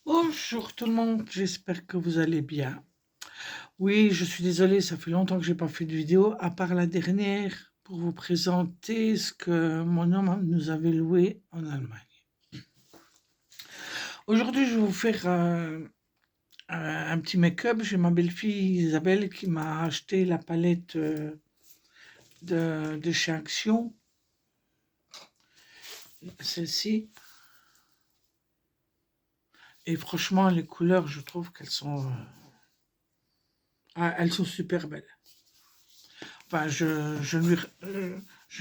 Bonjour tout le monde, j'espère que vous allez bien. Oui, je suis désolée, ça fait longtemps que j'ai pas fait de vidéo, à part la dernière, pour vous présenter ce que mon homme nous avait loué en Allemagne. Aujourd'hui, je vais vous faire un petit make-up. J'ai ma belle-fille Isabelle qui m'a acheté la palette de chez Action, celle-ci. Et franchement, les couleurs, je trouve qu'elles sont, elles sont super belles. Enfin, je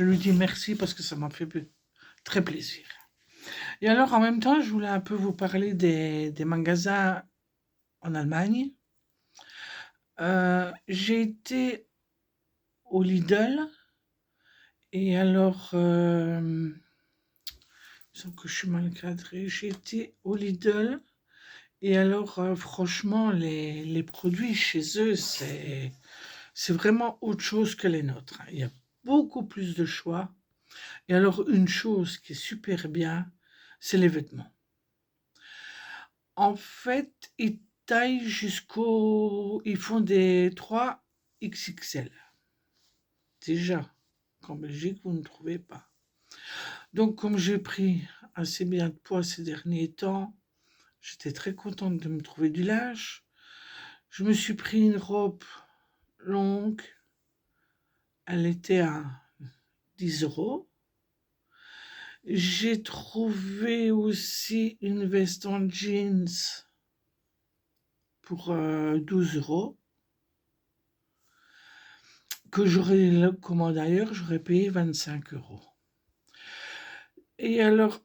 lui dis merci parce que ça m'a fait très plaisir. Et alors, en même temps, je voulais un peu vous parler des magasins en Allemagne. J'ai été au Lidl et alors, il semble que je suis mal cadrée. J'ai été au Lidl et alors, franchement, les produits chez eux, c'est vraiment autre chose que les nôtres. Il y a beaucoup plus de choix. Et alors, une chose qui est super bien, c'est les vêtements. En fait, ils taillent ils font des 3 XXL. Déjà, qu'en Belgique, vous ne trouvez pas. Donc, comme j'ai pris assez bien de poids ces derniers temps, j'étais très contente de me trouver du linge. Je me suis pris une robe longue. Elle était à 10 euros. J'ai trouvé aussi une veste en jeans pour 12 euros, que comment d'ailleurs, j'aurais payé 25 euros. Et alors,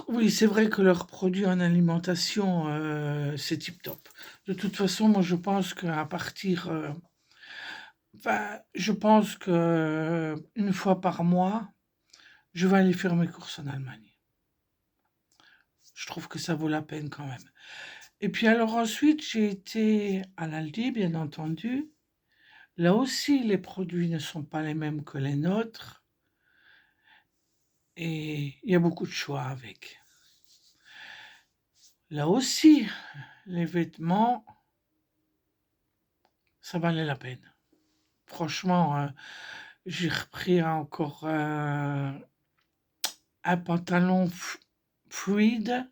oui, c'est vrai que leurs produits en alimentation, c'est tip top. De toute façon, moi, je pense qu'à partir, enfin, je pense que une fois par mois, je vais aller faire mes courses en Allemagne. Je trouve que ça vaut la peine quand même. Et puis alors ensuite, j'ai été à l'Aldi, bien entendu. Là aussi, les produits ne sont pas les mêmes que les nôtres et il y a beaucoup de choix avec. Là aussi, les vêtements, ça valait la peine. Franchement, j'ai repris encore un pantalon fluide.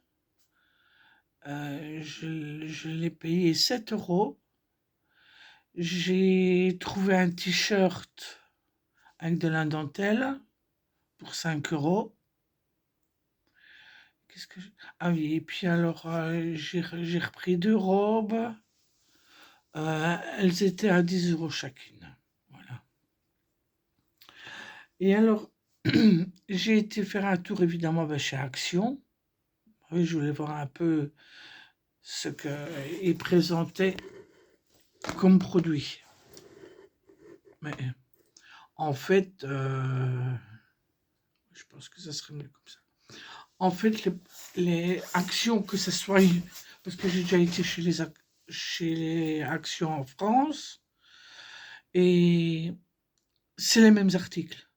Je l'ai payé 7 euros. J'ai trouvé un t-shirt avec de la dentelle pour 5 euros. Qu'est-ce que Ah oui, et puis alors, j'ai repris 2 robes. Elles étaient à 10 euros chacune. Voilà. Et alors, j'ai été faire un tour évidemment chez Action. Oui, je voulais voir un peu ce qu'ils présentaient comme produit. Mais en fait, je pense que ça serait mieux comme ça. En fait, les actions, que ce soit, parce que j'ai déjà été chez les actions en France, et c'est les mêmes articles.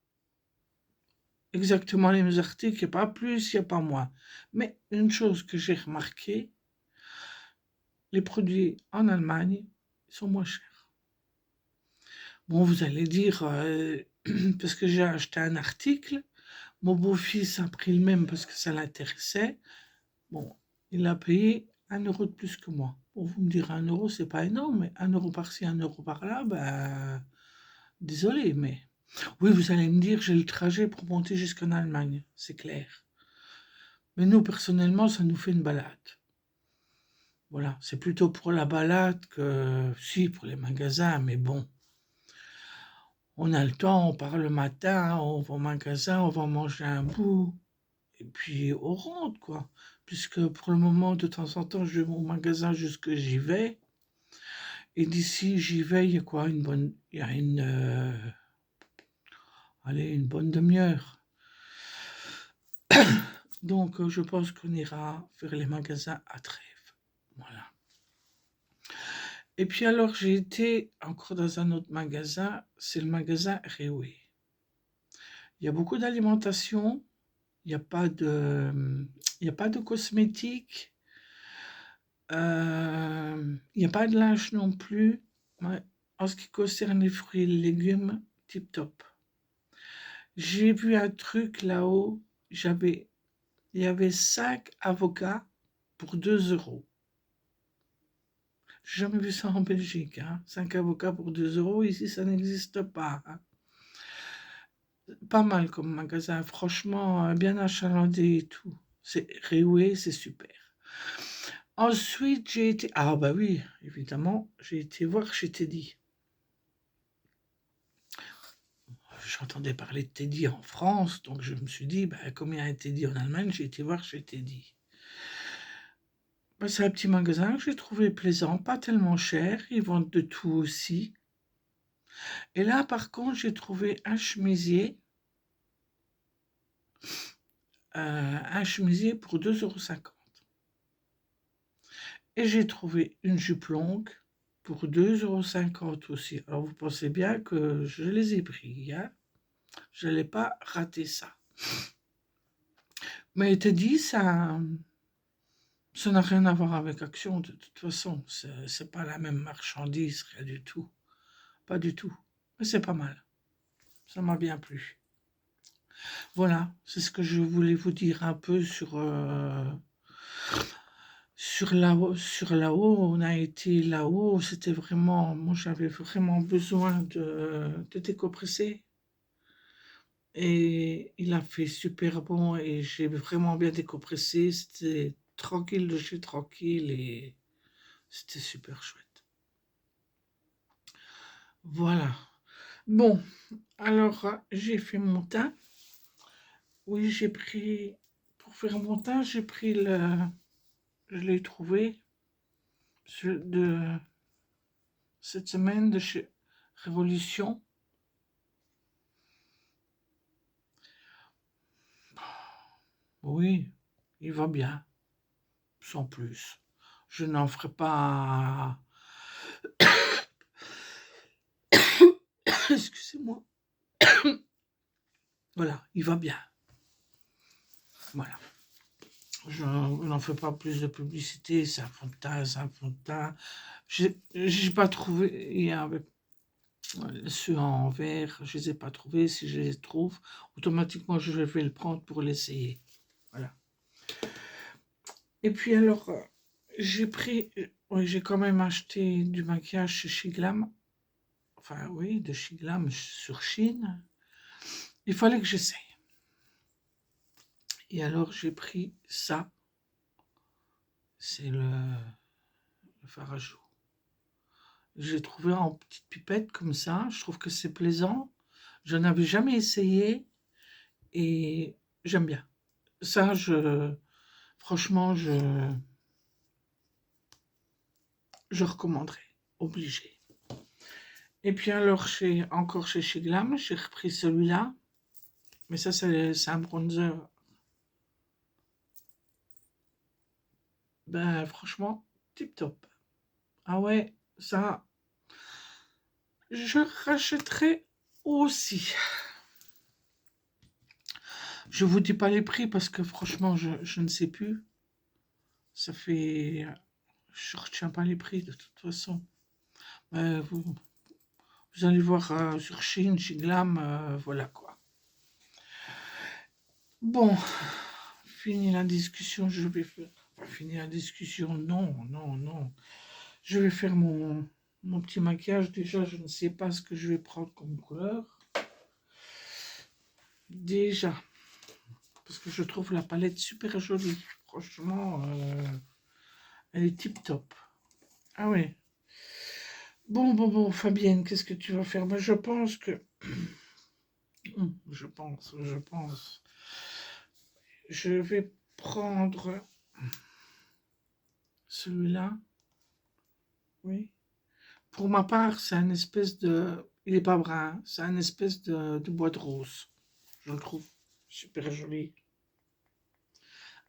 Exactement les mêmes articles, il n'y a pas plus, il n'y a pas moins. Mais une chose que j'ai remarqué, les produits en Allemagne sont moins chers. Bon, vous allez dire, parce que j'ai acheté un article, mon beau-fils a pris le même parce que ça l'intéressait. Bon, il a payé 1 € de plus que moi. Bon, vous me direz 1 €, c'est pas énorme, mais 1 € par-ci, 1 € par-là, ben, désolé, mais... Oui, vous allez me dire, j'ai le trajet pour monter jusqu'en Allemagne, c'est clair. Mais nous, personnellement, ça nous fait une balade. Voilà, c'est plutôt pour la balade que, si, pour les magasins, mais bon. On a le temps, on part le matin, on va au magasin, on va manger un bout, et puis on rentre, quoi. Puisque pour le moment, de temps en temps, je vais au magasin jusque j'y vais. Et d'ici, j'y vais, il y a quoi, il y a allez, une bonne demi-heure. Donc, je pense qu'on ira faire les magasins à Trèves. Voilà. Et puis alors, j'ai été encore dans un autre magasin, c'est le magasin Rewe. Il y a beaucoup d'alimentation, Il n'y a pas de, il y a pas de cosmétiques. Il n'y a pas de linge non plus. Ouais. En ce qui concerne les fruits et les légumes, tip top. J'ai vu un truc là-haut. Il y avait 5 avocats pour 2 euros. J'ai jamais vu ça en Belgique, hein. 5 avocats pour 2 euros, ici ça n'existe pas, hein. Pas mal comme magasin, franchement, bien achalandé et tout. C'est Réoué, c'est super. Ensuite, j'ai été... Ah bah oui, évidemment, j'ai été voir chez Teddy. J'entendais parler de Teddy en France, donc je me suis dit, bah, comme il y a un Teddy en Allemagne, j'ai été voir chez Teddy. Bah, c'est un petit magasin que j'ai trouvé plaisant, pas tellement cher, ils vendent de tout aussi. Et là, par contre, j'ai trouvé un chemisier pour 2,50 €. Et j'ai trouvé une jupe longue pour 2,50 € aussi. Alors vous pensez bien que je les ai pris, hein. Je n'allais pas rater ça. Mais Teddy, ça n'a rien à voir avec Action de toute façon. C'est pas la même marchandise, rien du tout. Pas du tout. Mais c'est pas mal. Ça m'a bien plu. Voilà, c'est ce que je voulais vous dire un peu sur là-haut. On a été là-haut, c'était vraiment, moi j'avais vraiment besoin de décompresser. Et il a fait super bon et j'ai vraiment bien décompressé. C'était tranquille de chez tranquille et c'était super chouette. Voilà. Bon, alors j'ai fait mon teint. Oui, pour faire mon teint, je l'ai trouvé de cette semaine de chez Révolution. Oui, il va bien, sans plus. Je n'en ferai pas. Excusez-moi. Voilà, il va bien. Voilà. Je n'en fais pas plus de publicité. C'est un fond de teint, c'est un fond de teint. J'ai pas trouvé. Il y avait ceux en verre, je les ai pas trouvés. Si je les trouve, automatiquement je vais le prendre pour l'essayer. Voilà. Et puis alors, j'ai quand même acheté du maquillage chez Shiglam. Enfin oui, de Shiglam sur Chine. Il fallait que j'essaye. Et alors j'ai pris ça. C'est le fard à joues. J'ai trouvé en petite pipette comme ça. Je trouve que c'est plaisant. Je n'avais jamais essayé et j'aime bien. Ça, franchement, je recommanderais. Obligé. Et puis alors, encore chez Shiglam, j'ai repris celui-là. Mais ça, c'est un bronzer. Ben, franchement, tip top. Ah ouais, ça, je rachèterai aussi. Je vous dis pas les prix parce que franchement, je ne sais plus. Ça fait... Je ne retiens pas les prix de toute façon. Vous allez voir sur Shein, Shiglam, voilà quoi. Bon, fini la discussion, je vais faire... Enfin, fini la discussion, non, non, non. Je vais faire mon petit maquillage. Déjà, je ne sais pas ce que je vais prendre comme couleur. Déjà, parce que je trouve la palette super jolie. Franchement, elle est tip top. Ah ouais. Bon, Fabienne, qu'est-ce que tu vas faire? Ben, je pense que... Je pense. Je vais prendre celui-là. Oui. Pour ma part, c'est un espèce de... Il n'est pas brun, c'est un espèce de bois de rose. Je le trouve super joli.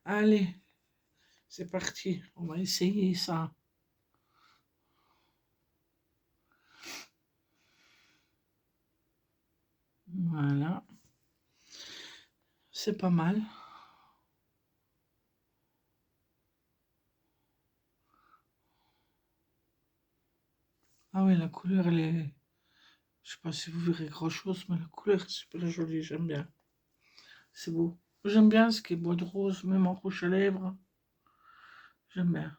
Allez, c'est parti. On va essayer ça. Voilà. C'est pas mal. Ah oui, la couleur, elle est... Je sais pas si vous verrez grand-chose, mais la couleur est super jolie, j'aime bien. C'est beau. J'aime bien ce qui est bois de rose, même en rouge à lèvres. J'aime bien.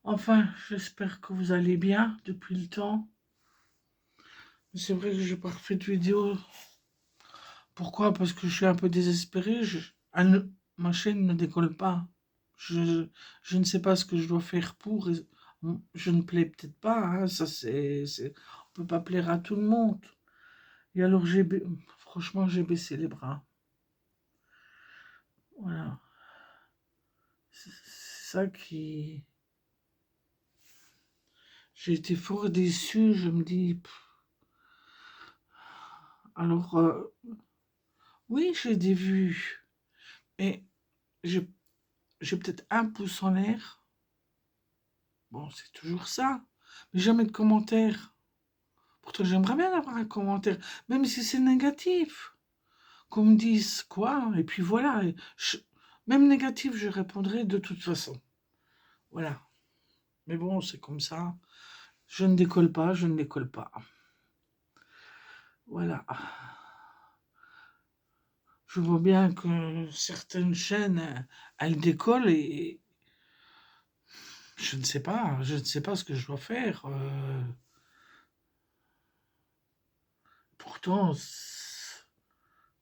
Enfin, j'espère que vous allez bien depuis le temps. C'est vrai que j'ai pas refait de vidéo. Pourquoi? Parce que je suis un peu désespéré. Ma chaîne ne décolle pas. Je, je ne sais pas ce que je dois faire pour. Je ne plais peut-être pas. Hein, ça, on peut pas plaire à tout le monde. Et alors, franchement, j'ai baissé les bras. Voilà. C'est ça qui... J'ai été fort déçu. Je me dis... Alors, oui, j'ai des vues. Et j'ai peut-être un pouce en l'air. Bon, c'est toujours ça. Mais jamais de commentaires. Pourtant, j'aimerais bien avoir un commentaire, même si c'est négatif. Qu'on me dise quoi, et puis voilà. Même négatif, je répondrai de toute façon. Voilà. Mais bon, c'est comme ça. Je ne décolle pas, je ne décolle pas. Voilà. Je vois bien que certaines chaînes, elles décollent et je ne sais pas ce que je dois faire. Pourtant,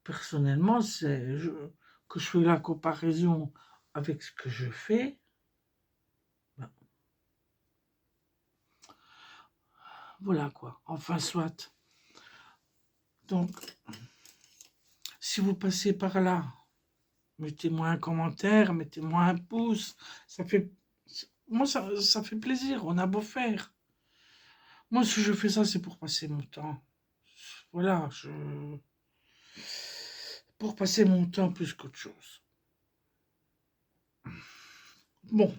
personnellement, que je fais la comparaison avec ce que je fais. Ben, voilà quoi. Enfin, soit. Donc, si vous passez par là, mettez-moi un commentaire, mettez-moi un pouce. Ça fait, moi, ça fait plaisir. On a beau faire. Moi, si je fais ça, c'est pour passer mon temps. Voilà, pour passer mon temps plus qu'autre chose. Bon,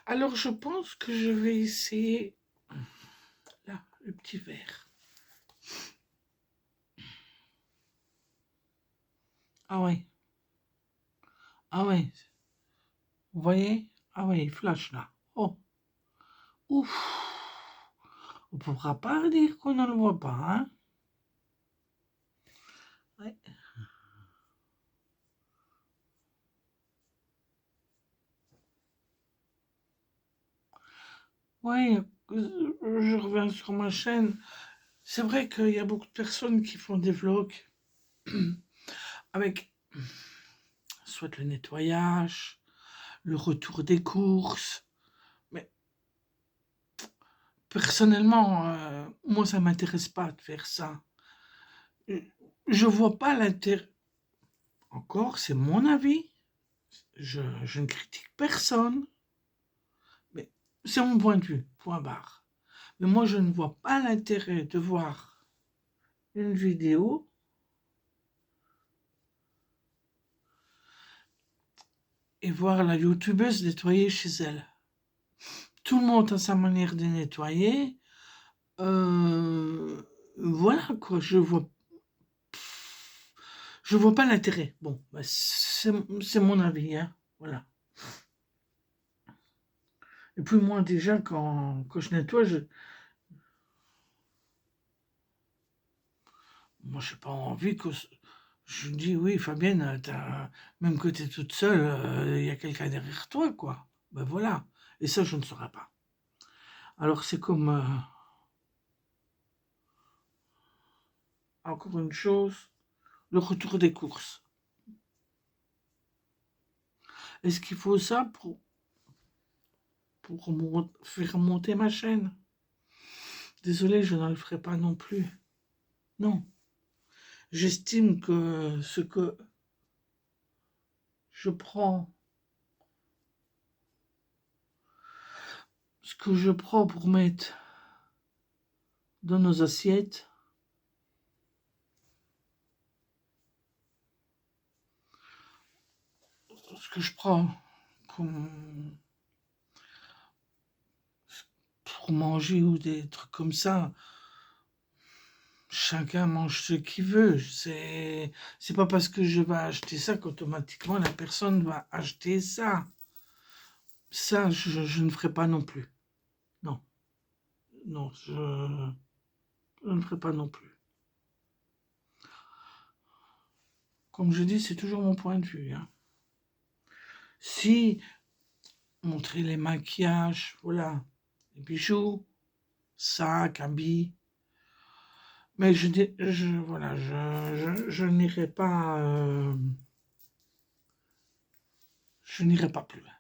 alors je pense que je vais essayer là, le petit verre. Ah ouais, ah ouais, vous voyez? Ah ouais, il flash là. Oh, ouf. On ne pourra pas dire qu'on ne le voit pas, hein? Ouais. Ouais, je reviens sur ma chaîne. C'est vrai qu'il y a beaucoup de personnes qui font des vlogs avec soit le nettoyage, le retour des courses. Mais personnellement, moi, ça m'intéresse pas de faire ça. Je vois pas l'intérêt. Encore, c'est mon avis. Je ne critique personne. Mais c'est mon point de vue, point barre. Mais moi, je ne vois pas l'intérêt de voir une vidéo et voir la youtubeuse nettoyer chez elle. Tout le monde a sa manière de nettoyer. Voilà quoi, je vois pas l'intérêt. Bon, bah, c'est mon avis, hein. Voilà. Et puis moi déjà quand je nettoie, moi j'ai pas envie que je dis oui Fabienne, même que tu es toute seule, il y a quelqu'un derrière toi quoi. Ben voilà. Et ça je ne saurais pas. Alors c'est comme encore une chose, le retour des courses. Est-ce qu'il faut ça pour faire monter ma chaîne? Désolé, je ne le ferai pas non plus. Non. J'estime que ce que je prends, ce que je prends pour mettre dans nos assiettes, ce que je prends comme pour manger ou des trucs comme ça, chacun mange ce qu'il veut. C'est pas parce que je vais acheter ça qu'automatiquement la personne va acheter ça. Ça, je ne ferai pas non plus. Non, non, je ne ferai pas non plus. Comme je dis, c'est toujours mon point de vue. Hein. Si montrer les maquillages, voilà, les bijoux, sacs, habits, mais voilà, je n'irai pas, je n'irai pas plus loin.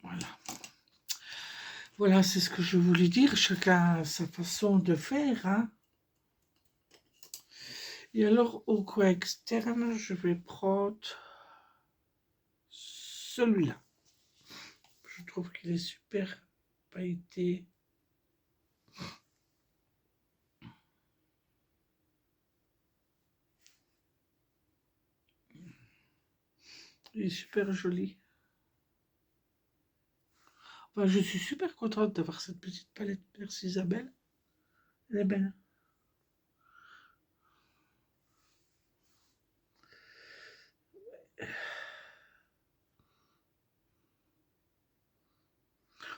Voilà. Voilà, c'est ce que je voulais dire. Chacun a sa façon de faire. Hein. Et alors, au coin externe, je vais prendre celui-là. Je trouve qu'il est super pailleté. Il est super joli. Enfin, je suis super contente d'avoir cette petite palette. Merci Isabelle. Elle est belle.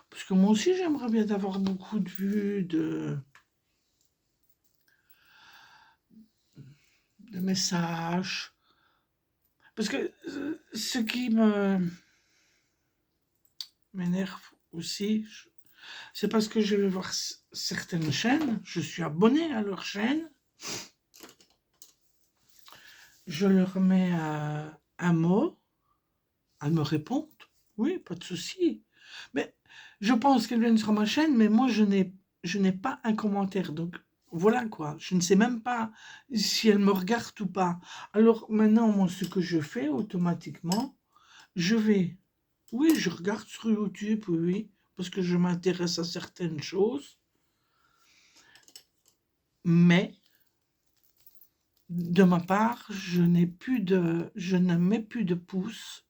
Parce que moi aussi, j'aimerais bien avoir beaucoup de vues, de messages. Parce que ce qui m'énerve aussi, c'est parce que je vais voir certaines chaînes, je suis abonné à leur chaîne, je leur mets un mot, elles me répondent, oui, pas de souci. Mais je pense qu'elles viennent sur ma chaîne, mais moi je n'ai pas un commentaire, donc voilà quoi, je ne sais même pas si elles me regardent ou pas. Alors maintenant, moi, ce que je fais automatiquement, je vais, oui, je regarde sur YouTube, oui, parce que je m'intéresse à certaines choses, mais de ma part, je ne mets plus de pouces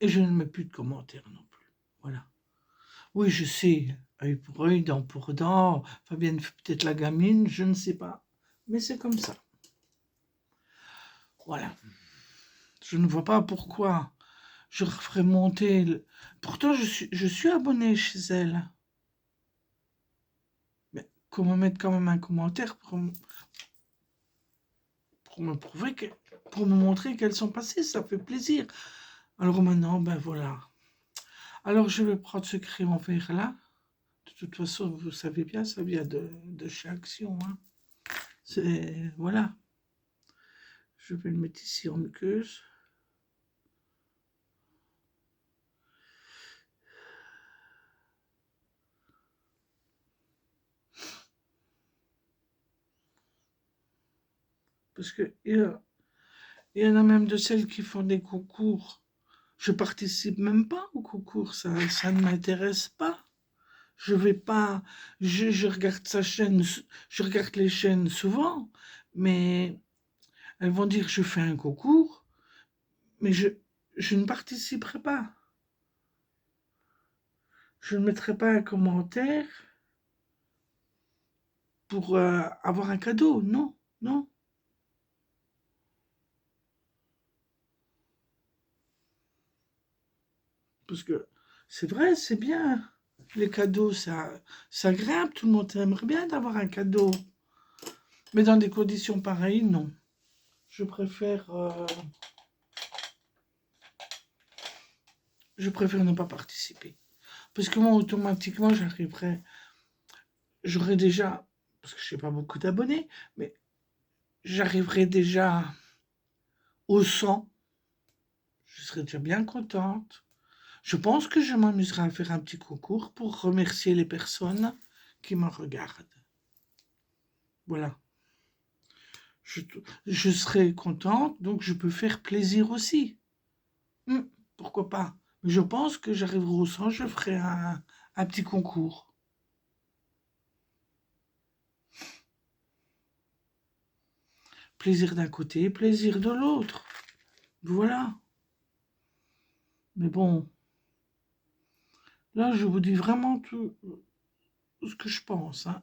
et je ne mets plus de commentaires non plus. Voilà. Oui, je sais, œil pour œil, dent pour dent, Fabienne fait peut-être la gamine, je ne sais pas, mais c'est comme ça. Voilà. Je ne vois pas pourquoi je referais monter. Pourtant, je suis abonné chez elle. Mais qu'on me mette quand même un commentaire pour me prouver pour me montrer qu'elles sont passées, ça fait plaisir. Alors maintenant, ben voilà. Alors je vais prendre ce crayon vert là. De toute façon, vous savez bien, ça vient de chez Action. Hein. C'est voilà. Je vais le mettre ici en muqueuse. Parce que il y en a même de celles qui font des concours. Je participe même pas au concours, ça ne m'intéresse pas. Je vais pas, je regarde sa chaîne, je regarde les chaînes souvent, mais elles vont dire que je fais un concours, mais je ne participerai pas. Je ne mettrai pas un commentaire pour avoir un cadeau, non, non. Parce que c'est vrai, c'est bien. Les cadeaux, ça grimpe, tout le monde aimerait bien d'avoir un cadeau. Mais dans des conditions pareilles, non. Je préfère, je préfère ne pas participer. Parce que moi, automatiquement, j'aurais déjà, parce que je n'ai pas beaucoup d'abonnés, mais j'arriverai déjà au 100. Je serais déjà bien contente. Je pense que je m'amuserai à faire un petit concours pour remercier les personnes qui me regardent. Voilà. Je, je serai contente, donc je peux faire plaisir aussi. Pourquoi pas? Je pense que j'arriverai au 100, je ferai un petit concours. Plaisir d'un côté, plaisir de l'autre. Voilà. Mais bon, là, je vous dis vraiment tout ce que je pense. Hein.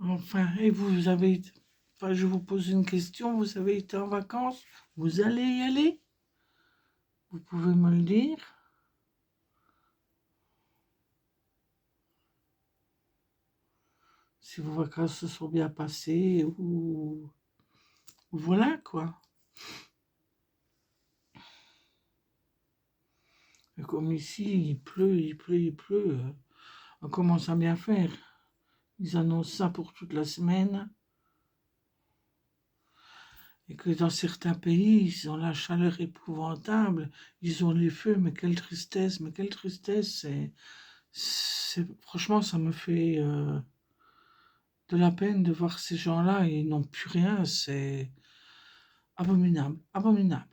Enfin, et vous avez... Enfin, je vous pose une question, vous avez été en vacances? Vous allez y aller? Vous pouvez me le dire? Si vos vacances se sont bien passées ou... Voilà, quoi. Et comme ici, il pleut, il pleut, il pleut. On commence à bien faire. Ils annoncent ça pour toute la semaine. Et que dans certains pays, ils ont la chaleur épouvantable. Ils ont les feux, mais quelle tristesse, mais quelle tristesse. Franchement, ça me fait de la peine de voir ces gens-là. Ils n'ont plus rien. C'est abominable, abominable.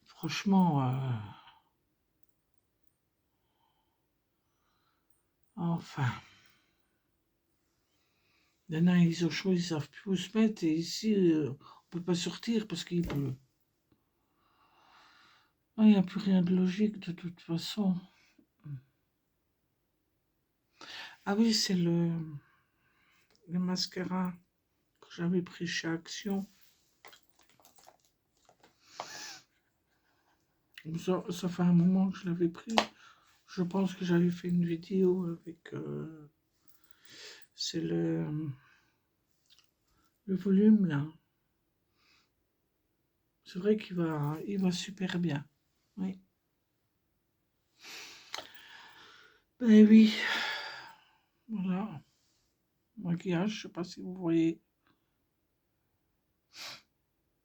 Franchement, enfin. Il y en a, ils ont chaud, ils savent plus où se mettre. Et ici, on peut pas sortir parce qu'il pleut. Ah, il n'y a plus rien de logique de toute façon. Ah oui, c'est le mascara que j'avais pris chez Action. Ça fait un moment que je l'avais pris. Je pense que j'avais fait une vidéo avec... c'est le volume là. C'est vrai il va super bien. Oui. Ben oui. Voilà. Maquillage, je sais pas si vous voyez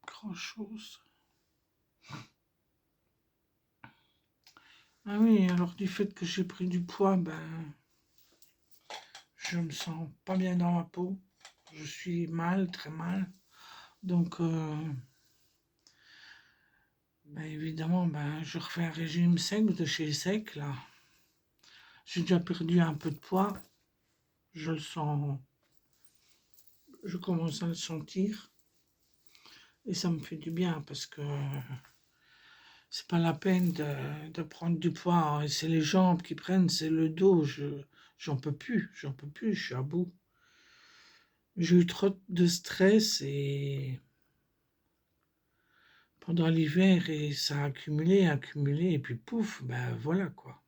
grand chose. Ah oui, alors du fait que j'ai pris du poids, ben je me sens pas bien dans ma peau. Je suis mal, très mal. Donc ben évidemment, ben je refais un régime sec de chez Sec là. J'ai déjà perdu un peu de poids. Je le sens, je commence à le sentir. Et ça me fait du bien parce que c'est pas la peine de prendre du poids. C'est les jambes qui prennent, c'est le dos. J'en peux plus, je suis à bout. J'ai eu trop de stress et pendant l'hiver et ça a accumulé, accumulé et puis pouf, ben voilà quoi.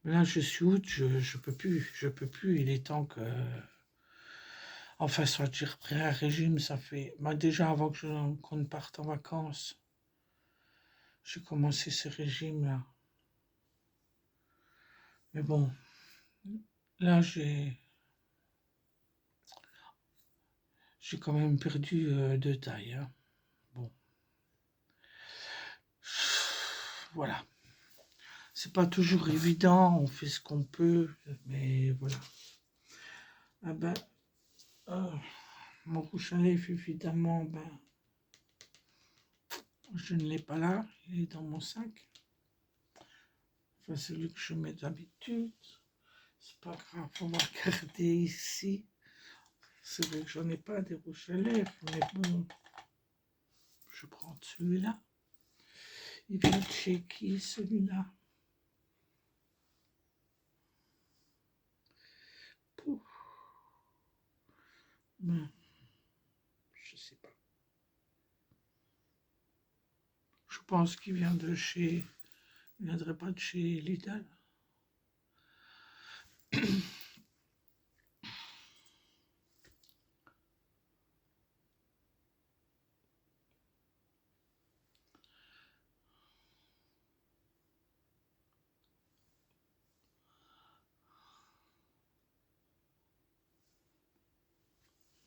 Là je suis août, je peux plus, je peux plus. Il est temps que, enfin soit j'ai repris un régime, ça fait, bah, déjà avant qu'on ne parte en vacances, j'ai commencé ce régime là. Mais bon, là j'ai quand même perdu de taille, hein. Bon, voilà. C'est pas toujours évident, on fait ce qu'on peut, mais voilà. Ah ben, euh, mon rouge à lèvres, évidemment, ben, je ne l'ai pas là, il est dans mon sac. Enfin, celui que je mets d'habitude. C'est pas grave, on va regarder ici. C'est vrai que j'en ai pas des rouges à lèvres, mais bon, je prends celui-là. Il vient de chez qui, celui-là? Pouf. Ben, je sais pas. Je pense qu'il vient de chez... Il ne viendrait pas de chez Lidl.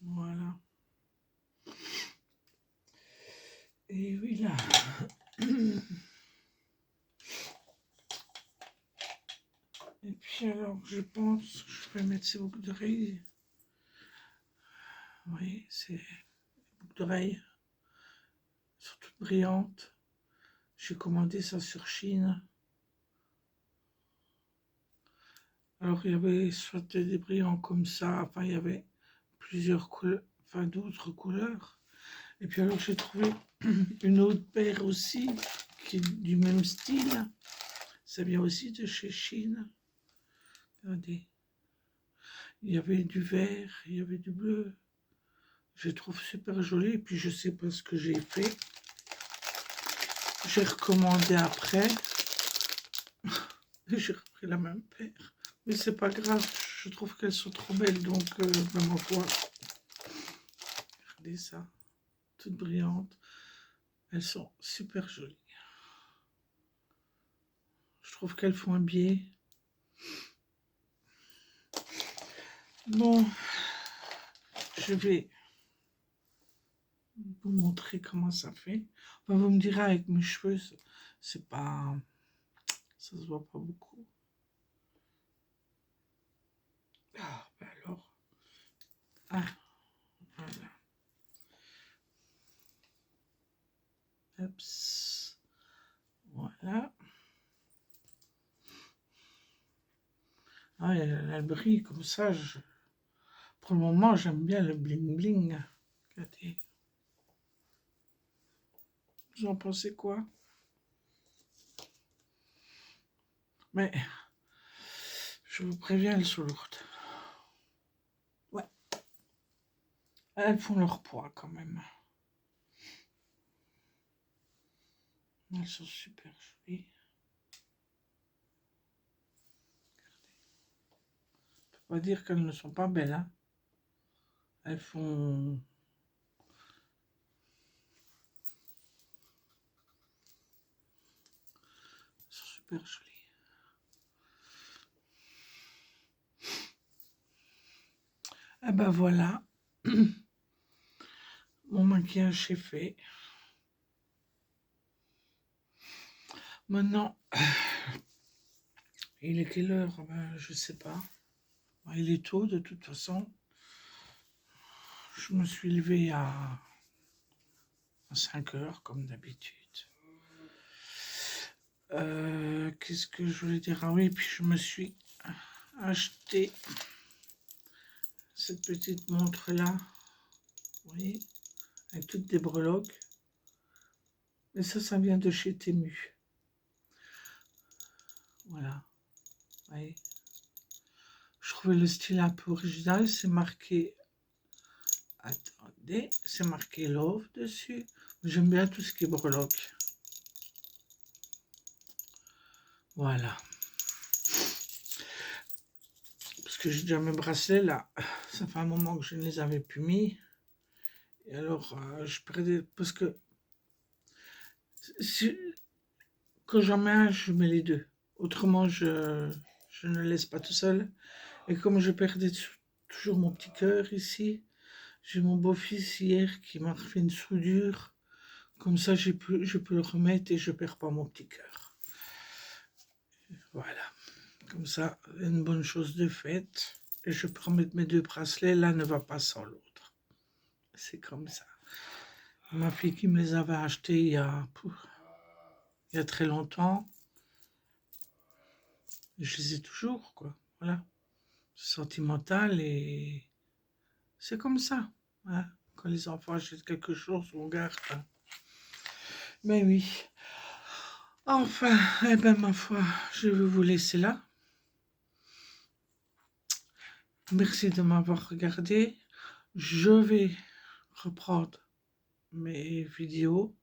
Voilà. Et oui, là. Et puis alors, je pense que je vais mettre ces boucles d'oreilles. Oui, c'est boucles d'oreilles. Sont toutes brillantes. J'ai commandé ça sur Chine. Alors, il y avait soit des brillants comme ça, enfin, il y avait plusieurs couleurs, enfin, d'autres couleurs. Et puis alors, j'ai trouvé une autre paire aussi, qui est du même style. Ça vient aussi de chez Chine. Regardez. Il y avait du vert, il y avait du bleu. Je les trouve super jolis. Et puis je sais pas ce que j'ai fait. J'ai recommandé après. Et j'ai repris la même paire. Mais c'est pas grave. Je trouve qu'elles sont trop belles. Donc, ben, ma foi. Regardez ça. Toutes brillantes. Elles sont super jolies. Je trouve qu'elles font un biais. Bon, je vais vous montrer comment ça fait. Enfin, vous me direz avec mes cheveux, c'est pas, ça se voit pas beaucoup. Ah, ben alors, ah, voilà. Oups, voilà. Ah, elle brille comme ça. Pour le moment, j'aime bien le bling bling. Regardez. Vous en pensez quoi? Mais je vous préviens, elles sont lourdes. Ouais, elles font leur poids quand même. Elles sont super jolies. On peut pas dire qu'elles ne sont pas belles, hein. Elles font... Elles sont super jolies. Eh ben voilà. Mon maquillage est fait. Maintenant, il est quelle heure? Ben, je sais pas. Il est tôt de toute façon. Je me suis levé à 5 heures comme d'habitude. Qu'est-ce que je voulais dire? Ah oui, puis je me suis acheté cette petite montre-là. Vous voyez? Avec toutes des breloques. Mais ça vient de chez Temu. Voilà. Vous voyez? Je trouvais le style un peu original. C'est marqué... Attendez, c'est marqué Love dessus. J'aime bien tout ce qui est breloque. Voilà. Parce que j'ai déjà mes bracelets là. Ça fait un moment que je ne les avais plus mis. Et alors, je perdais... Parce que quand j'en mets un, je mets les deux. Autrement, je ne laisse pas tout seul. Et comme je perdais toujours mon petit cœur ici, j'ai mon beau-fils hier qui m'a refait une soudure. Comme ça, je peux le remettre et je ne perds pas mon petit cœur. Voilà. Comme ça, une bonne chose de faite. Et je peux remettre mes deux bracelets. L'un ne va pas sans l'autre. C'est comme ça. Ma fille qui me les avait achetés il y a très longtemps. Je les ai toujours, quoi. Voilà. C'est sentimental et c'est comme ça. Hein. Quand les enfants achètent quelque chose, on garde. Hein. Mais oui. Enfin, eh ben ma foi, je vais vous laisser là. Merci de m'avoir regardé. Je vais reprendre mes vidéos.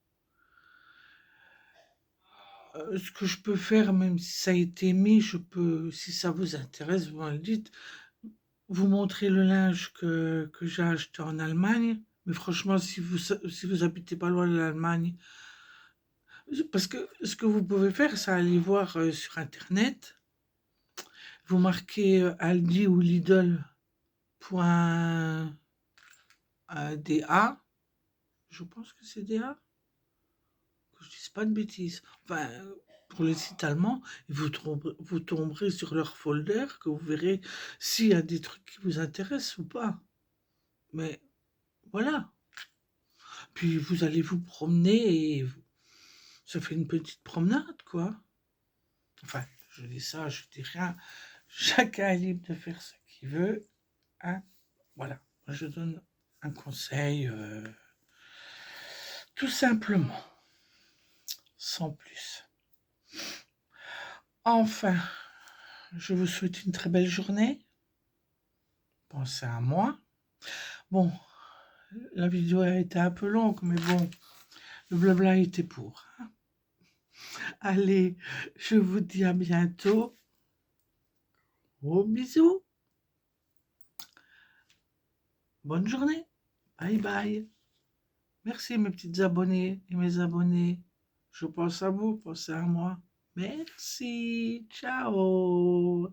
Ce que je peux faire, même si ça a été mis, je peux, si ça vous intéresse, vous me le dites, vous montrer le linge que j'ai acheté en Allemagne. Mais franchement, si vous habitez pas loin de l'Allemagne, parce que ce que vous pouvez faire, c'est aller voir sur Internet. Vous marquez Aldi ou Lidl.da. Je pense que c'est DA. Que je dise pas de bêtises. Enfin, pour le site allemand, vous tomberez sur leur folder, que vous verrez s'il y a des trucs qui vous intéressent ou pas. Mais voilà. Puis vous allez vous promener et ça fait une petite promenade, quoi. Enfin, je dis ça, je dis rien. Chacun est libre de faire ce qu'il veut. Hein. Voilà. Je donne un conseil tout simplement. Sans plus. Enfin, je vous souhaite une très belle journée. pensez à moi. Bon, la vidéo a été un peu longue, mais bon, le blabla était pour. Allez, je vous dis à bientôt. Gros bisous. Bonne journée. Bye bye. Merci mes petites abonnées et mes abonnés. Je pense à vous, pensez à moi. Merci. Ciao.